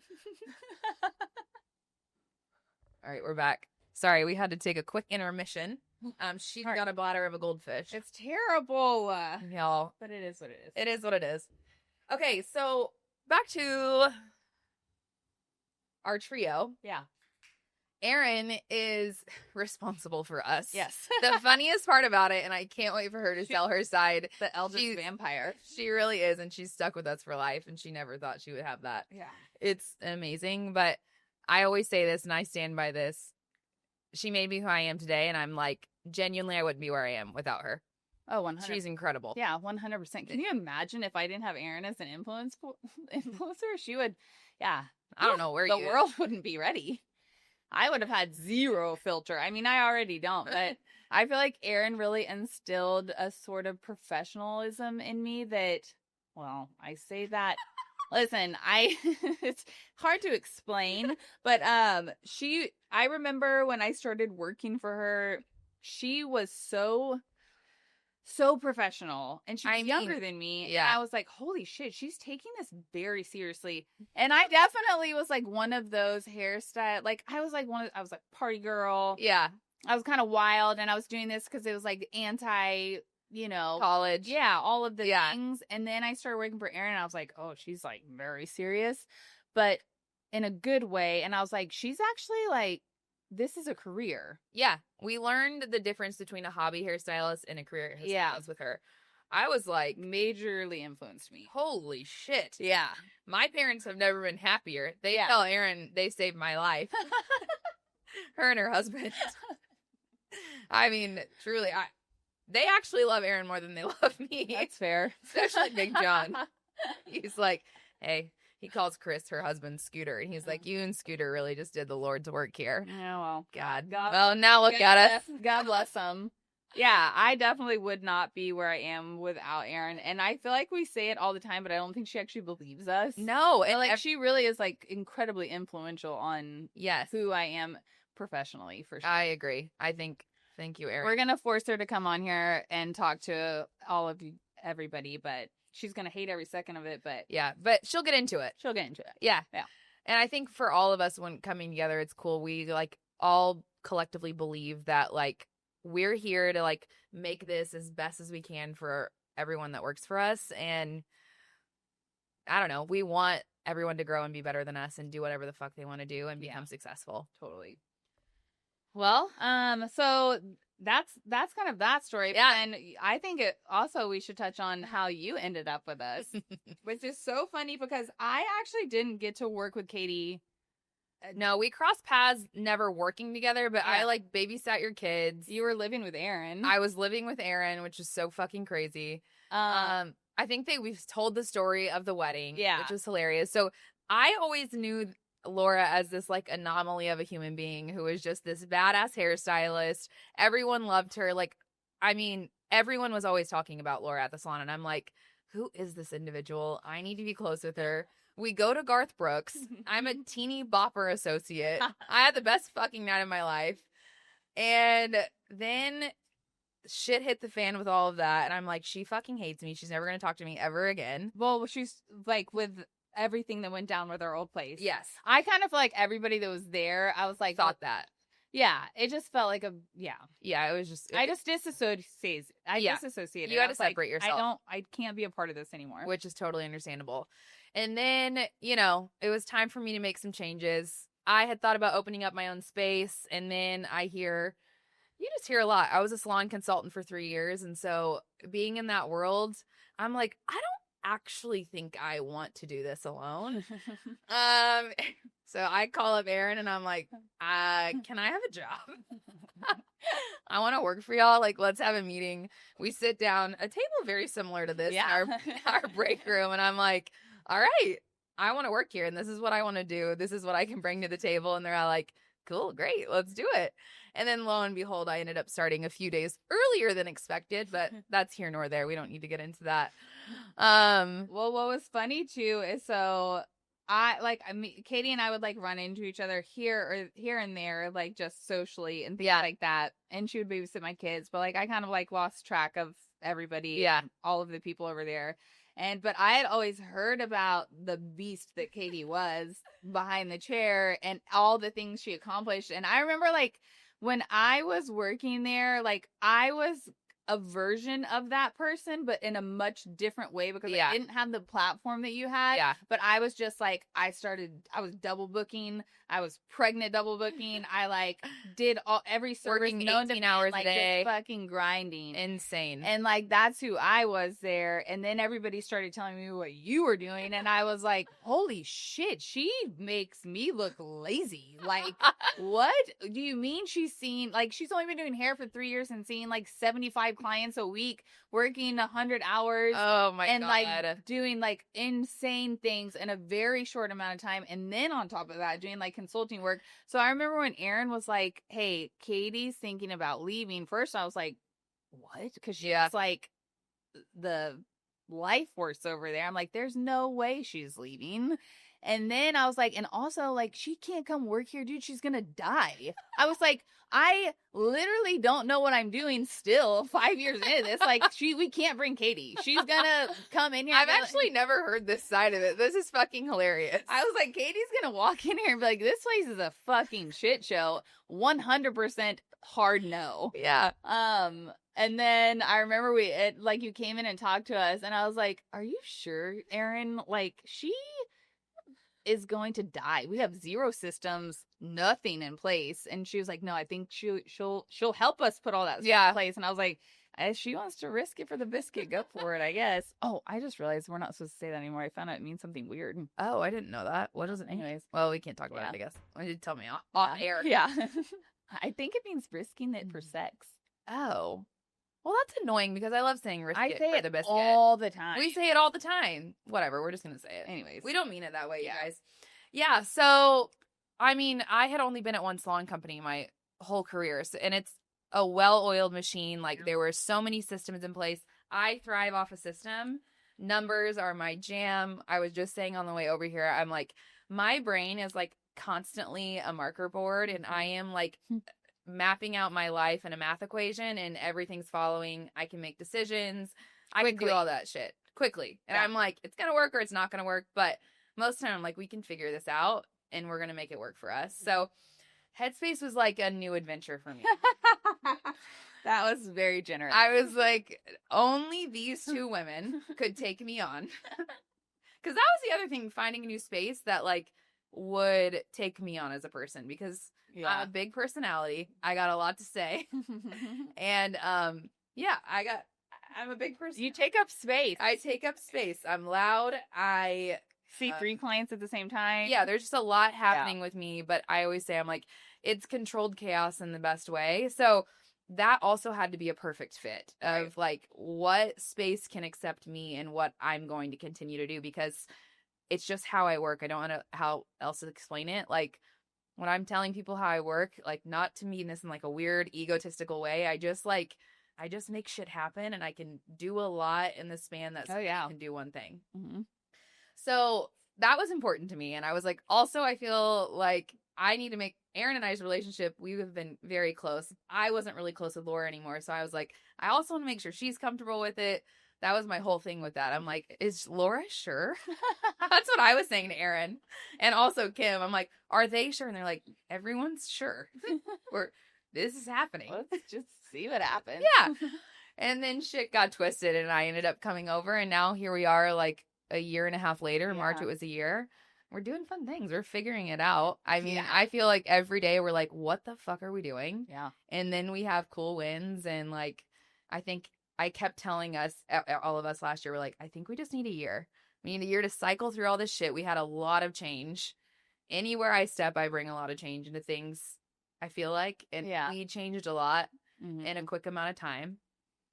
S1: All right, we're back. Sorry, we had to take a quick intermission. She's got a bladder of a goldfish.
S2: It's terrible.
S1: Y'all.
S2: But it is what it is.
S1: It is what it is. Okay, so back to our trio.
S2: Yeah.
S1: Erin is responsible for us.
S2: Yes.
S1: The funniest part about it, and I can't wait for her to tell her side.
S2: The eldest vampire.
S1: She really is, and she's stuck with us for life, and she never thought she would have that.
S2: Yeah.
S1: It's amazing, but I always say this, and I stand by this. She made me who I am today, and I'm like, genuinely, I wouldn't be where I am without her.
S2: Oh, 100%.
S1: She's incredible.
S2: Yeah, 100%. Can you imagine if I didn't have Erin as an influencer? She would, I
S1: don't know where
S2: the world wouldn't be ready. I would have had zero filter. I mean, I already don't, but I feel like Erin really instilled a sort of professionalism in me that, well, I say that. Listen, it's hard to explain, but I remember when I started working for her, she was so professional, and she was younger than me.
S1: Yeah.
S2: And I was like, holy shit, she's taking this very seriously. And I definitely was like one of those hairstyle, like I was like party girl.
S1: Yeah.
S2: I was kind of wild, and I was doing this because it was like anti,
S1: college.
S2: Yeah, all of the things. And then I started working for Erin, and I was like, oh, she's like very serious, but in a good way. And I was like, she's actually like, this is a career.
S1: Yeah. We learned the difference between a hobby hairstylist and a career hairstylist with her. I was like,
S2: majorly influenced me.
S1: Holy shit.
S2: Yeah.
S1: My parents have never been happier. They tell Erin they saved my life. Her and her husband. I mean, truly, they actually love Erin more than they love me.
S2: That's fair.
S1: Especially Big John. He's like, hey. He calls Chris, her husband, Scooter. And he's like, you and Scooter really just did the Lord's work here.
S2: Yeah, well.
S1: God. Well, now look at us.
S2: God bless them. Yeah, I definitely would not be where I am without Erin. And I feel like we say it all the time, but I don't think she actually believes us.
S1: No.
S2: And like, she really is like incredibly influential on who I am professionally, for sure.
S1: I agree. Thank you, Erin.
S2: We're going to force her to come on here and talk to all of you, everybody, but she's going to hate every second of it, but
S1: but she'll get into it. Yeah. And I think for all of us, when coming together, it's cool. We like all collectively believe that like we're here to like make this as best as we can for everyone that works for us. And I don't know, we want everyone to grow and be better than us and do whatever the fuck they want to do and become successful.
S2: Totally. Well, so that's kind of that story.
S1: Yeah.
S2: And I think we should touch on how you ended up with us, which is so funny because I actually didn't get to work with Katie.
S1: No, we crossed paths never working together, but I like babysat your kids.
S2: You were living with Aaron.
S1: I was living with Aaron, which is so fucking crazy. I think we've told the story of the wedding, which was hilarious. So I always knew Laura as this like anomaly of a human being who was just this badass hairstylist. Everyone loved her. Like, I mean, everyone was always talking about Laura at the salon, and I'm like, who is this individual? I need to be close with her. We go to Garth Brooks. I'm a teeny bopper associate. I had the best fucking night of my life. And then shit hit the fan with all of that. And I'm like, she fucking hates me. She's never going to talk to me ever again.
S2: Well, she's like with everything that went down with our old place.
S1: Yes.
S2: I kind of like everybody that was there. I was like,
S1: thought that.
S2: Yeah. It just felt like
S1: Yeah, it was just.
S2: I just disassociated.
S1: You had to separate yourself.
S2: I can't be a part of this anymore.
S1: Which is totally understandable. And then, it was time for me to make some changes. I had thought about opening up my own space, and then you just hear a lot. I was a salon consultant for 3 years, and so being in that world, I'm like, I don't actually think I want to do this alone. So I call up Aaron, and I'm like, can I have a job? I want to work for y'all. Like, let's have a meeting. We sit down, a table very similar to this in our break room, and I'm like, all right, I want to work here, and this is what I want to do. This is what I can bring to the table. And they're all like, cool, great, let's do it. And then lo and behold, I ended up starting a few days earlier than expected, but that's here nor there. We don't need to get into that.
S2: Well, what was funny too is Katie and I would like run into each other here and there, like just socially and things like that. And she would babysit my kids, but like I kind of like lost track of everybody, all of the people over there. But I had always heard about the beast that Katie was behind the chair and all the things she accomplished. And I remember like when I was working there, like I was a version of that person, but in a much different way because I didn't have the platform that you had. Yeah. But I was just like, I was double booking. I was pregnant double booking. I like did every service
S1: working 18 hours a day,
S2: just fucking grinding,
S1: insane.
S2: And like that's who I was there. And then everybody started telling me what you were doing, and I was like, holy shit, she makes me look lazy. Like, what do you mean? She's only been doing hair for 3 years and seeing like 75 clients a week, working 100 hours.
S1: Oh my
S2: and
S1: God.
S2: Like doing like insane things in a very short amount of time, and then on top of that doing like consulting work. So I remember when Aaron was like, hey, Katie's thinking about leaving. First I was like, what? Because she's like the life force over there. I'm like, there's no way she's leaving. And then I was like, and also like, she can't come work here, dude. She's gonna die. I was like, I literally don't know what I'm doing still 5 years into this. Like, we can't bring Katie. She's gonna come in here.
S1: I've actually never heard this side of it. This is fucking hilarious.
S2: I was like, Katie's gonna walk in here and be like, this place is a fucking shit show. 100% hard no.
S1: Yeah.
S2: And then I remember you came in and talked to us, and I was like, are you sure, Aaron? Like, she is going to die. We have zero systems, nothing in place. And she was like, no, I think she'll help us put all that stuff in place. And I was like, if she wants to risk it for the biscuit, go for it, I guess. Oh, I just realized we're not supposed to say that anymore. I found out it means something weird.
S1: Oh, I didn't know that. What does it mean?
S2: Anyways.
S1: Well, we can't talk about it, I guess. Why did you tell me off air?
S2: Yeah. I think it means risking it for sex.
S1: Oh. Well, that's annoying because I love saying risk it for the biscuit.
S2: All the time.
S1: We say it all the time. Whatever, we're just going to say it.
S2: Anyways.
S1: We don't mean it that way, you guys. Yeah, so, I mean, I had only been at one salon company my whole career, and it's a well-oiled machine. Like, there were so many systems in place. I thrive off a system. Numbers are my jam. I was just saying on the way over here, I'm like, my brain is, like, constantly a marker board, and I am, like, mapping out my life in a math equation, and everything's following. I can make decisions. I can do all that shit quickly. And I'm like, it's going to work or it's not going to work. But most of the time, I'm like, we can figure this out, and we're going to make it work for us. So Headspace was like a new adventure for me.
S2: That was very generous.
S1: I was like, only these two women could take me on. Because that was the other thing, finding a new space that, like, would take me on as a person. Because
S2: Yeah.
S1: I'm a big personality. I got a lot to say. And yeah, I'm a big person.
S2: You take up space.
S1: I take up space. I'm loud. I
S2: see 3 clients at the same time.
S1: Yeah, there's just a lot happening with me, but I always say I'm like, it's controlled chaos in the best way. So that also had to be a perfect fit of like what space can accept me and what I'm going to continue to do, because it's just how I work. I don't know how else to explain it. Like when I'm telling people how I work, like not to mean this in like a weird egotistical way. I just make shit happen, and I can do a lot in the span that can do one thing.
S2: Mm-hmm.
S1: So that was important to me. And I was like, also, I feel like I need to make Aaron and I's relationship, we have been very close. I wasn't really close with Laura anymore. So I was like, I also want to make sure she's comfortable with it. That was my whole thing with that. I'm like, is Laura sure? That's what I was saying to Aaron. And also Kim. I'm like, are they sure? And they're like, everyone's sure. This is happening.
S2: Let's just see what happens.
S1: Yeah. And then shit got twisted and I ended up coming over. And now here we are like a year and a half later. March, it was a year. We're doing fun things. We're figuring it out. I mean, I feel like every day we're like, what the fuck are we doing?
S2: Yeah.
S1: And then we have cool wins. And like, I think I kept telling us, all of us last year, we're like, I think we just need a year. We need a year to cycle through all this shit. We had a lot of change. Anywhere I step, I bring a lot of change into things, I feel like. And we changed a lot in a quick amount of time.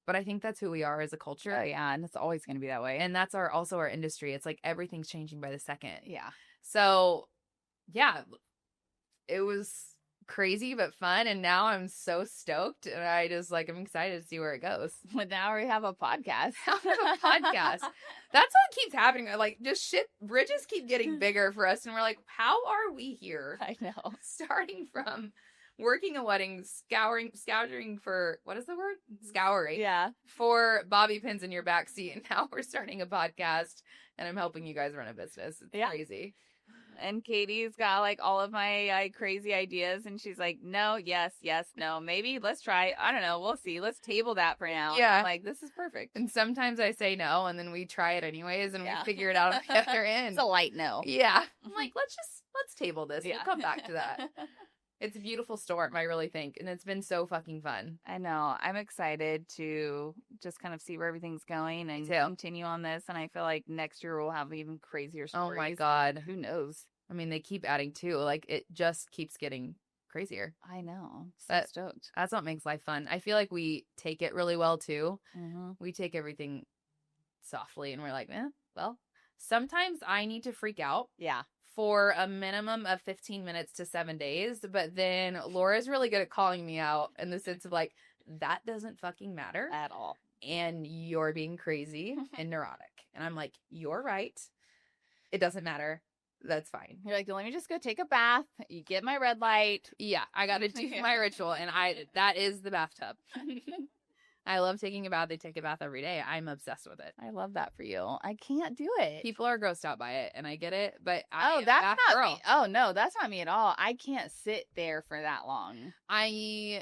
S1: But I think that's who we are as a culture.
S2: Oh, yeah. And it's always going to be that way.
S1: And that's also our industry. It's like everything's changing by the second.
S2: Yeah.
S1: So, yeah, it was crazy but fun. And now I'm so stoked. And I just like, I'm excited to see where it goes.
S2: But now we have a podcast.
S1: That's what keeps happening. Like, just bridges keep getting bigger for us. And we're like, how are we here?
S2: I know.
S1: Starting from working a wedding, scourging for, what is the word? Scouring.
S2: Yeah.
S1: For bobby pins in your backseat. And now we're starting a podcast and I'm helping you guys run a business. It's crazy.
S2: And Katie's got like all of my crazy ideas. And she's like, no, yes, no, maybe let's try. I don't know. We'll see. Let's table that for now.
S1: Yeah.
S2: I'm like, this is perfect.
S1: And sometimes I say no and then we try it anyways and we figure it out on the other end.
S2: It's a light no.
S1: Yeah. I'm like, let's table this. We'll come back to that. It's a beautiful storm, I really think. And it's been so fucking fun.
S2: I know. I'm excited to just kind of see where everything's going and continue on this. And I feel like next year we'll have even crazier stories.
S1: Oh my God.
S2: Who knows?
S1: I mean, they keep adding too. Like, it just keeps getting crazier.
S2: I know. So stoked.
S1: That's what makes life fun. I feel like we take it really well too.
S2: Mm-hmm.
S1: We take everything softly and we're like, well, sometimes I need to freak out.
S2: Yeah.
S1: For a minimum of 15 minutes to 7 days. But then Laura's really good at calling me out in the sense of like, that doesn't fucking matter
S2: at all.
S1: And you're being crazy and neurotic. And I'm like, you're right. It doesn't matter. That's fine.
S2: You're like, let me just go take a bath. You get my red light.
S1: Yeah, I got to do my ritual. And that is the bathtub. I love taking a bath. They take a bath every day. I'm obsessed with it.
S2: I love that for you. I can't do it.
S1: People are grossed out by it, and I get it. But
S2: that's not me. Oh no, that's not me at all. I can't sit there for that long.
S1: I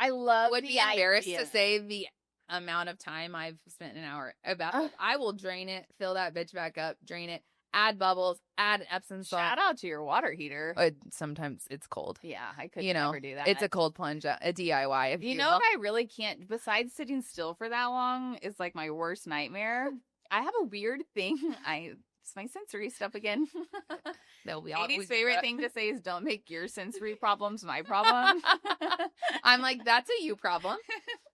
S2: would
S1: be embarrassed to say the amount of time I've spent in an hour about. I will drain it, fill that bitch back up, drain it. Add bubbles, add Epsom salt.
S2: Shout out to your water heater.
S1: Sometimes it's cold.
S2: Yeah, I could never do that.
S1: It's a cold plunge, a DIY.
S2: If what I really can't, besides sitting still for that long, is like my worst nightmare. I have a weird thing. It's my sensory stuff again. Katie's favorite thing to say is don't make your sensory problems my problem.
S1: I'm like, that's a you problem.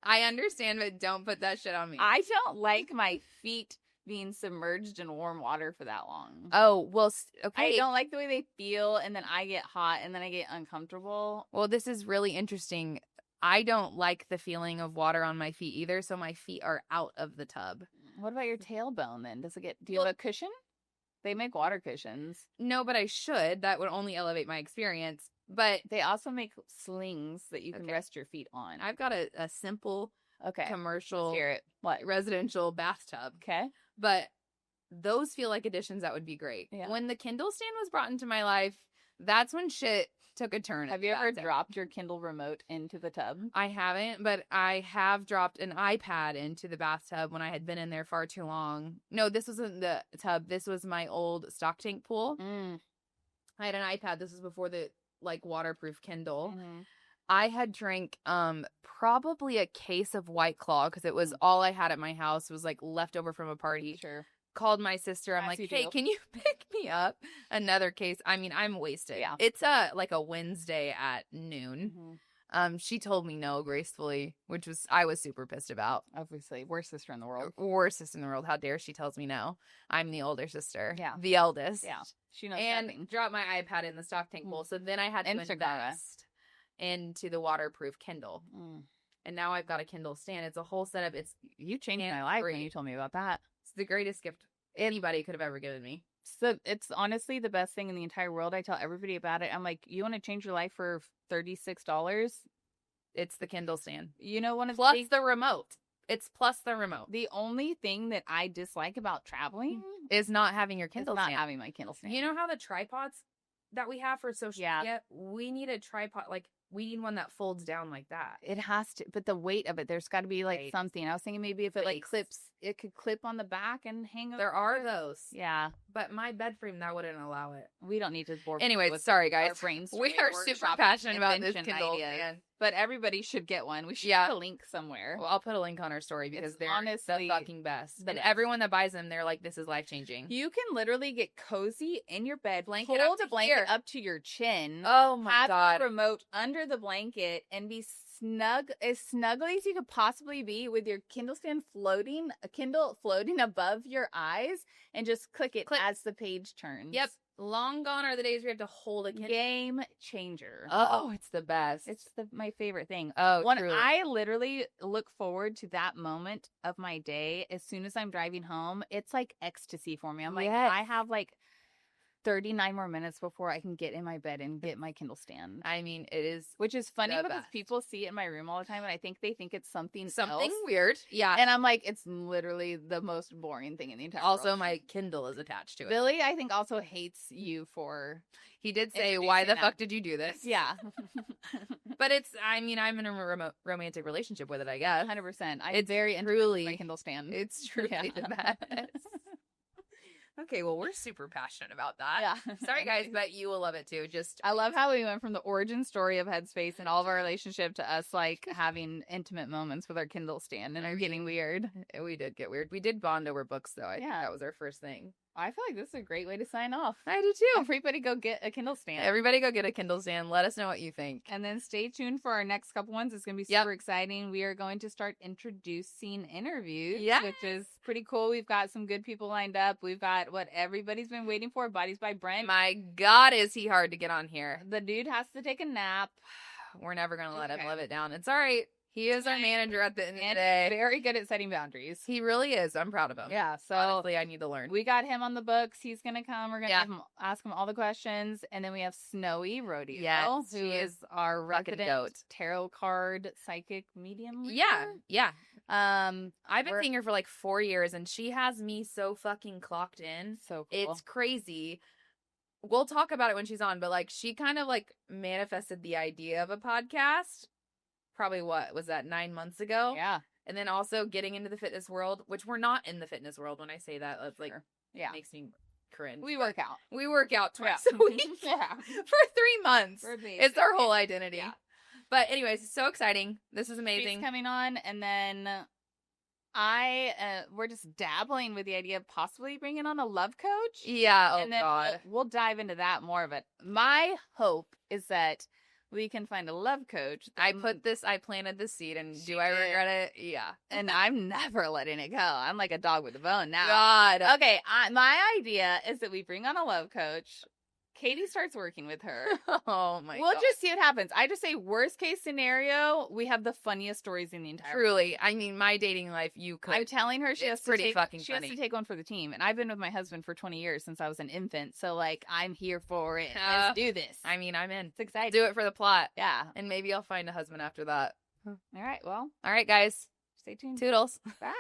S1: I understand, but don't put that shit on me.
S2: I don't like my feet being submerged in warm water for that long.
S1: Oh, well, okay.
S2: I don't like the way they feel, and then I get hot, and then I get uncomfortable.
S1: Well, this is really interesting. I don't like the feeling of water on my feet either, so my feet are out of the tub.
S2: What about your tailbone then? Do you have a cushion? They make water cushions.
S1: No, but I should. That would only elevate my experience. But
S2: they also make slings that you can rest your feet on.
S1: I've got a simple commercial residential bathtub.
S2: Okay.
S1: But those feel like additions that would be great.
S2: Yeah.
S1: When the Kindle stand was brought into my life, that's when shit took a turn.
S2: Have you ever dropped your Kindle remote into the tub?
S1: I haven't, but I have dropped an iPad into the bathtub when I had been in there far too long. No, this wasn't the tub. This was my old stock tank pool. I had an iPad. This was before the like waterproof Kindle.
S2: Mm-hmm.
S1: I had drank probably a case of White Claw because it was all I had at my house. It was like leftover from a party.
S2: Sure.
S1: Called my sister. I'm like, hey, can you pick me up another case? I mean, I'm wasted.
S2: Yeah.
S1: It's like a Wednesday at noon.
S2: Mm-hmm.
S1: She told me no gracefully, which I was super pissed about.
S2: Obviously, worst sister in the world.
S1: Worst sister in the world. How dare she tells me no? I'm the older sister.
S2: Yeah.
S1: The eldest.
S2: Yeah. She knows
S1: and
S2: nothing.
S1: Dropped my iPad in the stock tank bowl. So then I had to invest into the waterproof Kindle. And now I've got a Kindle stand. It's a whole setup.
S2: You changed my life when you told me about that.
S1: It's the greatest gift anybody could have ever given me.
S2: So it's honestly the best thing in the entire world. I tell everybody about it. I'm like, you want to change your life for $36?
S1: It's the Kindle stand.
S2: You know, one of
S1: plus the remote. It's plus the remote.
S2: The only thing that I dislike about traveling
S1: is not having your Kindle stand.
S2: Not having my Kindle stand.
S1: You know how the tripods that we have for social media? We need a tripod. Like, we need one that folds down like that.
S2: It has to, but the weight of it, there's got to be like something. I was thinking maybe if it like clips, it could clip on the back and hang over.
S1: There are those.
S2: Yeah.
S1: But my bed frame, that wouldn't allow it.
S2: We don't need to bore.
S1: Anyway, sorry guys. We are super passionate about this Kindle
S2: stand. But everybody should get one. We should put a link somewhere.
S1: Well, I'll put a link on our story because they're honestly the fucking best. And everyone that buys them, they're like, this is life-changing.
S2: You can literally get cozy in your bed,
S1: blanket
S2: hold a blanket up to your chin.
S1: Oh my God.
S2: Have the remote under the blanket and be as snugly as you could possibly be with your Kindle stand floating above your eyes and just click it as the page turns.
S1: Yep. Long gone are the days where you have to hold a Kindle.
S2: Game changer.
S1: Oh, it's the best.
S2: It's my favorite thing.
S1: Oh, truly.
S2: I literally look forward to that moment of my day as soon as I'm driving home. It's like ecstasy for me. I'm like, I have like 39 more minutes before I can get in my bed and get my Kindle stand.
S1: I mean, it is,
S2: which is funny because people see it in my room all the time, and I think they think it's something else.
S1: Weird. Yeah,
S2: and I'm like, it's literally the most boring thing in the entire world.
S1: Also, my Kindle is attached to it.
S2: Billy, I think, also hates you for.
S1: He did say, "Why the fuck did you do this?"
S2: Yeah,
S1: but I'm in a romantic relationship with it. I guess
S2: 100%. I'm very truly my Kindle stand.
S1: It's truly the best. Okay, well, we're super passionate about that.
S2: Yeah.
S1: Sorry, guys, but you will love it too.
S2: I love how we went from the origin story of Headspace and all of our relationship to us, like, having intimate moments with our Kindle stand and getting weird.
S1: We did get weird. We did bond over books, though. I think that was our first thing.
S2: I feel like this is a great way to sign off.
S1: I do too.
S2: Everybody go get a Kindle stand.
S1: Everybody go get a Kindle stand. Let us know what you think.
S2: And then stay tuned for our next couple ones. It's going to be super exciting. We are going to start introducing interviews, which is pretty cool. We've got some good people lined up. We've got what everybody's been waiting for, Bodies by Brent.
S1: My God, is he hard to get on here.
S2: The dude has to take a nap.
S1: We're never going to let him live it down. It's all right. He is our manager at the end of the day.
S2: Very good at setting boundaries.
S1: He really is. I'm proud of him.
S2: Yeah. So
S1: honestly, I need to learn.
S2: We got him on the books. He's going to come. We're going to ask him all the questions. And then we have Snowy Rodeo, who is our resident tarot card psychic medium reader.
S1: Yeah. I've been seeing her for like 4 years, and she has me so fucking clocked in.
S2: So cool.
S1: It's crazy. We'll talk about it when she's on, but like she kind of like manifested the idea of a podcast. Probably what was that 9 months ago?
S2: Yeah.
S1: And then also getting into the fitness world, which we're not in the fitness world. When I say that, it's like, makes me cringe.
S2: We work out.
S1: We work out twice a week. For 3 months. It's our whole identity. Yeah. But anyways, it's so exciting. This is amazing.
S2: She's coming on, and then we're just dabbling with the idea of possibly bringing on a love coach.
S1: Yeah.
S2: And then
S1: God.
S2: We'll dive into that more of it. My hope is that we can find a love coach.
S1: I planted the seed, and do I regret it? Yeah.
S2: And I'm never letting it go. I'm like a dog with a bone now.
S1: God.
S2: Okay, my idea is that we bring on a love coach. Katie starts working with her.
S1: Oh my God.
S2: We'll just see what happens. I just say worst case scenario, we have the funniest stories in the entire
S1: Truly. I mean, my dating life,
S2: I'm telling her she has to take one for the team. And I've been with my husband for 20 years since I was an infant. So like, I'm here for it. Let's do this.
S1: I mean, I'm in.
S2: It's exciting.
S1: Do it for the plot.
S2: Yeah.
S1: And maybe I'll find a husband after that.
S2: All right. Well.
S1: All right, guys.
S2: Stay tuned.
S1: Toodles.
S2: Bye.